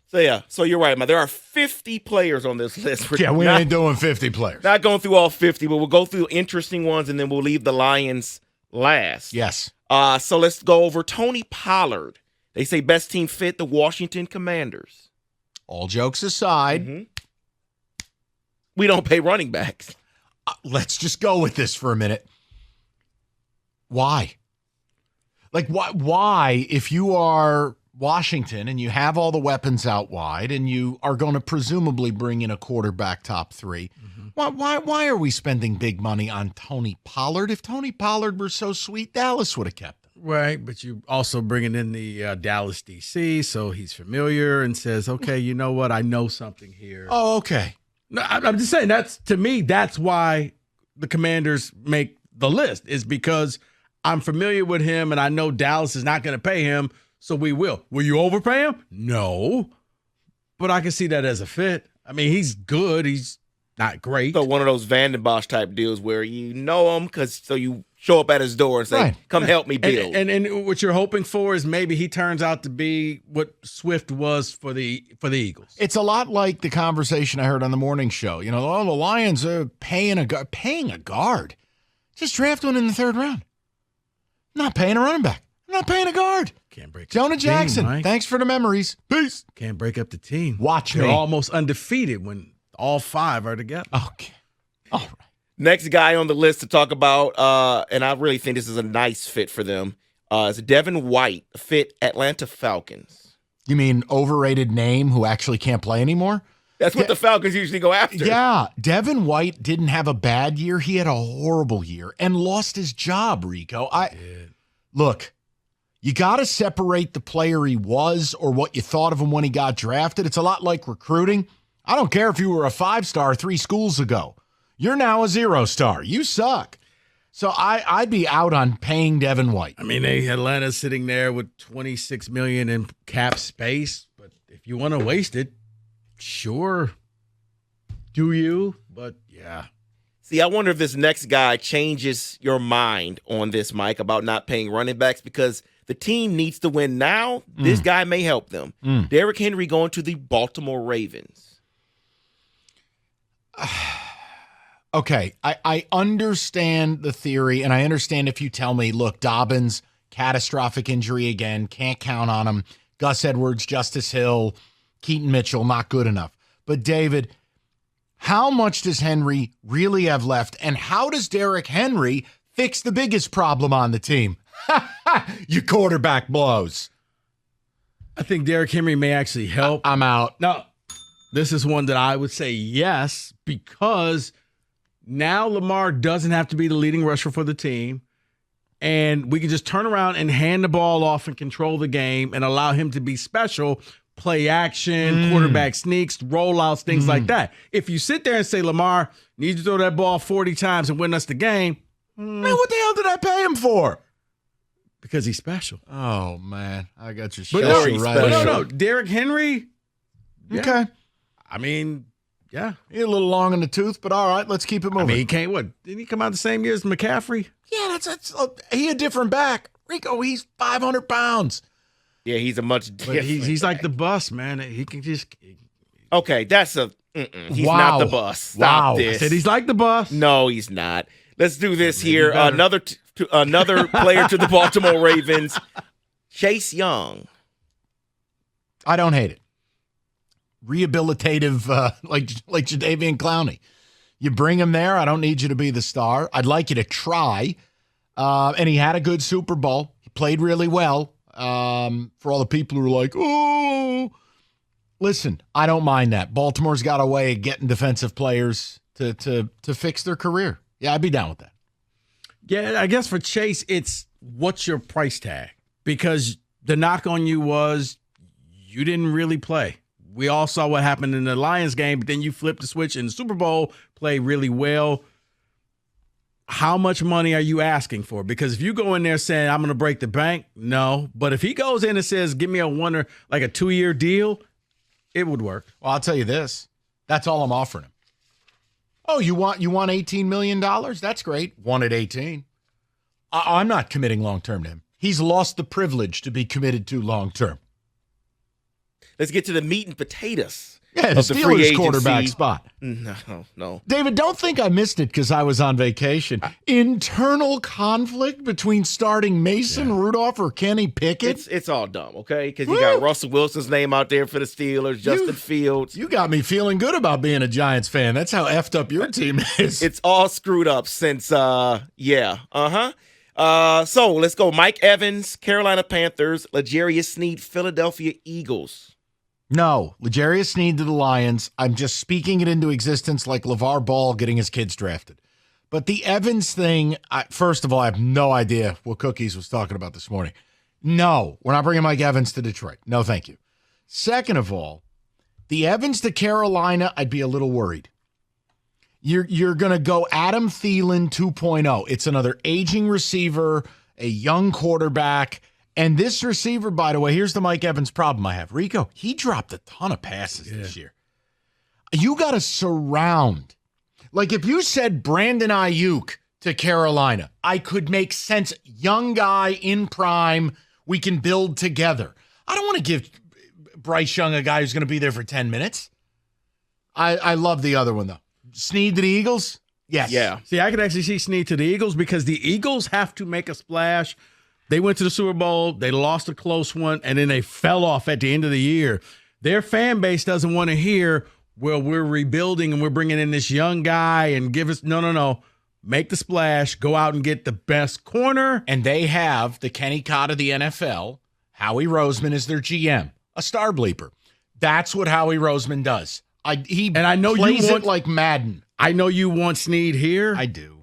So you're right, man. There are 50 players on this list. Yeah, we ain't doing 50 players. Not going through all 50, but we'll go through interesting ones, and then we'll leave the Lions last. Yes. So let's go over Tony Pollard. They say best team fit, the Washington Commanders. All jokes aside. We don't pay running backs. Let's just go with this for a minute. Why? Like, why, if you are Washington and you have all the weapons out wide and you are going to presumably bring in a quarterback top three, why are we spending big money on Tony Pollard? If Tony Pollard were so sweet, Dallas would have kept him. Right, but you also bringing in the Dallas DC, so he's familiar and says, okay, you know what? I know something here. Oh, okay. No, I'm just saying, to me, that's why the Commanders make the list, is because I'm familiar with him and I know Dallas is not going to pay him, so we will. Will you overpay him? No. But I can see that as a fit. I mean, he's good. He's not great. So one of those Van Bosch type deals where you know him so you show up at his door and say, come help me build. And what you're hoping for is maybe he turns out to be what Swift was for the Eagles. It's a lot like the conversation I heard on the morning show. You know, the Lions are paying a guard. Just draft one in the third round. I'm not paying a running back. I'm not paying a guard. Can't break Jonah up the team, Jackson. Mike. Thanks for the memories. Peace. Can't break up the team. Watch They're me. almost undefeated when all five are together. Okay. All right. Next guy on the list to talk about, and I really think this is a nice fit for them, is Devin White, fit Atlanta Falcons. You mean overrated name who actually can't play anymore? That's what the Falcons usually go after. Yeah. Devin White didn't have a bad year. He had a horrible year and lost his job, Rico. Look, you got to separate the player he was or what you thought of him when he got drafted. It's a lot like recruiting. I don't care if you were a 5-star 3 schools ago. You're now a 0-star. You suck. So I'd be out on paying Devin White. I mean, Atlanta's sitting there with $26 million in cap space, but if you want to waste it, sure. Do you? But yeah. See, I wonder if this next guy changes your mind on this, Mike, about not paying running backs, because the team needs to win now. This guy may help them. Derrick Henry going to the Baltimore Ravens. Okay, I understand the theory, and I understand if you tell me, look, Dobbins, catastrophic injury again, can't count on him. Gus Edwards, Justice Hill, Keaton Mitchell, not good enough. But, David, how much does Henry really have left, and how does Derrick Henry fix the biggest problem on the team? Your quarterback blows. I think Derrick Henry may actually help. I'm out. No, this is one that I would say yes, because now Lamar doesn't have to be the leading rusher for the team, and we can just turn around and hand the ball off and control the game and allow him to be special, play action, quarterback sneaks, rollouts, things like that. If you sit there and say, Lamar, need to throw that ball 40 times and win us the game. Man, what the hell did I pay him for? Because he's special. Oh, man. I got your But special right. no. Derrick Henry. Yeah. Okay. I mean, yeah. He's a little long in the tooth, but all right, let's keep it moving. I mean, he can't, didn't he come out the same year as McCaffrey? Yeah, he a different back. Rico, he's 500 pounds. Yeah, he's a much different. He's like the bus, man. He can just. Okay, that's a. He's Wow. not the bus. Stop this. I said he's like the bus. No, he's not. Let's do this here. Another player to the Baltimore Ravens, Chase Young. I don't hate it. Rehabilitative, like Jadeveon Clowney. You bring him there. I don't need you to be the star. I'd like you to try. And he had a good Super Bowl. He played really well. For all the people who are like, oh, listen, I don't mind that. Baltimore's got a way of getting defensive players to fix their career. Yeah, I'd be down with that. Yeah, I guess for Chase, it's what's your price tag? Because the knock on you was you didn't really play. We all saw what happened in the Lions game, but then you flipped the switch in the Super Bowl, play really well. How much money are you asking for? Because if you go in there saying, I'm going to break the bank, no. But if he goes in and says, give me a 2-year deal, it would work. Well, I'll tell you this. That's all I'm offering him. Oh, you want $18 million? That's great. Wanted 18. I'm not committing long-term to him. He's lost the privilege to be committed to long-term. Let's get to the meat and potatoes. Yeah, the of the free Steelers agency. quarterback spot. No. David, don't think I missed it because I was on vacation. Internal conflict between starting Mason Rudolph or Kenny Pickett? It's all dumb, okay? Because you got Russell Wilson's name out there for the Steelers, Justin Fields. You got me feeling good about being a Giants fan. That's how effed up your team is. It's all screwed up since, So let's go. Mike Evans, Carolina Panthers, L'Jarius Sneed, Philadelphia Eagles. No, L'Jarius Sneed to the Lions. I'm just speaking it into existence like LeVar Ball getting his kids drafted. But the Evans thing, first of all, I have no idea what Cookies was talking about this morning. No, we're not bringing Mike Evans to Detroit. No, thank you. Second of all, the Evans to Carolina, I'd be a little worried. You're going to go Adam Thielen 2.0. It's another aging receiver, a young quarterback. And this receiver, by the way, here's the Mike Evans problem I have. Rico, he dropped a ton of passes this year. You got to surround. Like if you said Brandon Ayuk to Carolina, I could make sense. Young guy in prime, we can build together. I don't want to give Bryce Young a guy who's going to be there for 10 minutes. I love the other one, though. Sneed to the Eagles? Yes. Yeah. See, I could actually see Sneed to the Eagles because the Eagles have to make a splash. They went to the Super Bowl, they lost a close one, and then they fell off at the end of the year. Their fan base doesn't want to hear, well, we're rebuilding and we're bringing in this young guy and give us – no. Make the splash, go out and get the best corner. And they have the Kenny Cott of the NFL. Howie Roseman is their GM, a star bleeper. That's what Howie Roseman does. He plays it like Madden. I know you want Sneed here. I do.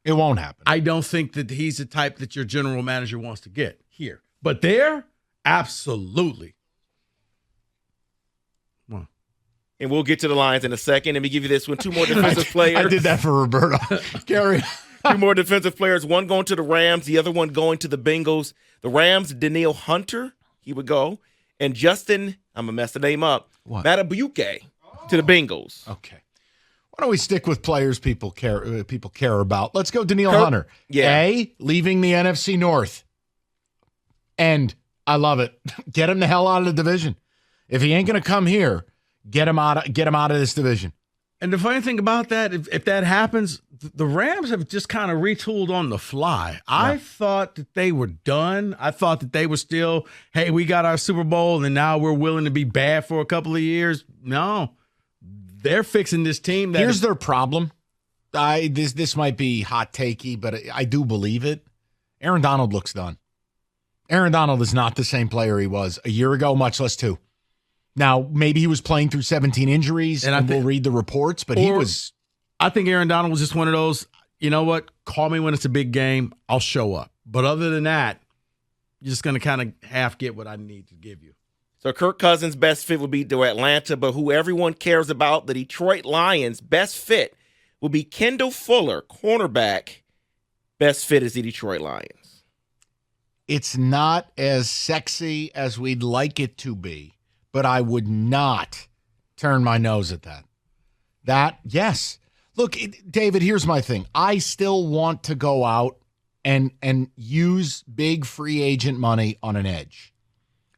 It won't happen. I don't think that he's the type that your general manager wants to get here. But there, absolutely. Well, and we'll get to the Lions in a second. Let me give you this one. Two more defensive players. I did that for Roberto. Carry. Two more defensive players. One going to the Rams, the other one going to the Bengals. The Rams, Danielle Hunter, he would go. And Justin, I'm going to mess the name up, Matabuke to the Bengals. Okay. Why don't we stick with players people care about? Let's go Danielle Hunter. Yeah. Leaving the NFC North. And I love it. Get him the hell out of the division. If he ain't going to come here, get him out of this division. And the funny thing about that, if that happens, the Rams have just kind of retooled on the fly. Yeah. I thought that they were done. I thought that they were still, hey, we got our Super Bowl, and now we're willing to be bad for a couple of years. No. They're fixing this team. Here's their problem. This might be hot takey, but I do believe it. Aaron Donald looks done. Aaron Donald is not the same player he was a year ago, much less 2. Now, maybe he was playing through 17 injuries, and we'll read the reports, but he was. I think Aaron Donald was just one of those, you know what, call me when it's a big game, I'll show up. But other than that, you're just going to kind of half get what I need to give you. So Kirk Cousins' best fit will be to Atlanta, but who everyone cares about, the Detroit Lions' best fit will be Kendall Fuller, cornerback. Best fit is the Detroit Lions. It's not as sexy as we'd like it to be, but I would not turn my nose at that. Yes. Look, David, here's my thing. I still want to go out and use big free agent money on an edge.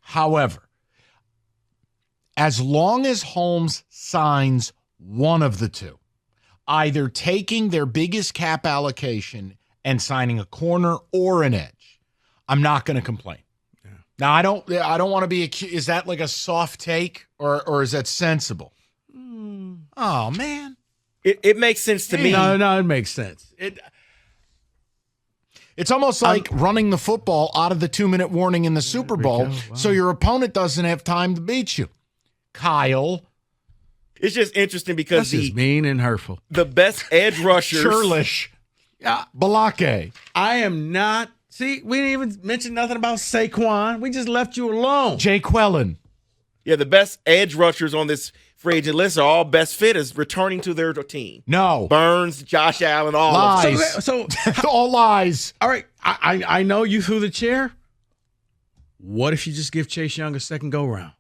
However, as long as Holmes signs one of the two, either taking their biggest cap allocation and signing a corner or an edge, I'm not going to complain. Yeah. Now, I don't want to be accused. Is that like a soft take or is that sensible? Oh, man. It makes sense to me. No, it makes sense. It's almost like running the football out of the 2-minute warning in the Super Bowl so your opponent doesn't have time to beat you. Kyle. It's just interesting because this is mean and hurtful. The best edge rushers. Churlish. Yeah. Balake. I am not. See, we didn't even mention nothing about Saquon. We just left you alone. Jay Quellen. Yeah, the best edge rushers on this free agent list are all best fitters returning to their team. No. Burns, Josh Allen, all lies. of them. So all lies. All right, I know you threw the chair. What if you just give Chase Young a second go-round?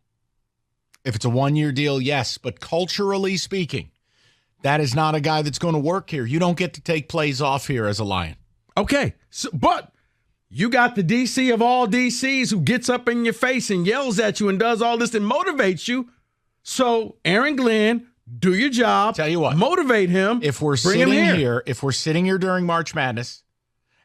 If it's a 1-year deal, yes. But culturally speaking, that is not a guy that's going to work here. You don't get to take plays off here as a Lion. Okay, but You got the DC of all DCs who gets up in your face and yells at you and does all this and motivates you. So, Aaron Glenn, do your job. Tell you what, motivate him. If we're sitting here during March Madness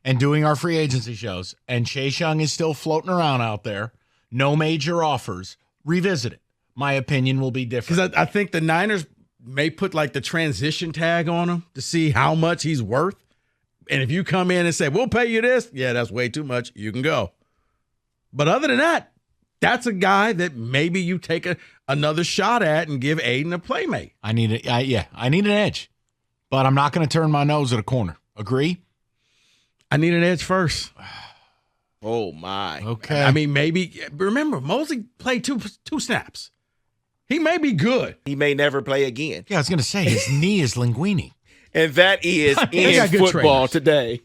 and doing our free agency shows, and Chase Young is still floating around out there, no major offers, revisit it. My opinion will be different. Because I think the Niners may put like the transition tag on him to see how much he's worth. And if you come in and say, we'll pay you this, yeah, that's way too much, you can go. But other than that, that's a guy that maybe you take another shot at and give Aiden a playmate. I need an edge. But I'm not going to turn my nose at a corner. Agree? I need an edge first. Oh, my. Okay. I mean, maybe, remember, Mosley played two snaps. He may be good. He may never play again. Yeah, I was going to say, his knee is linguini. And that is in football today.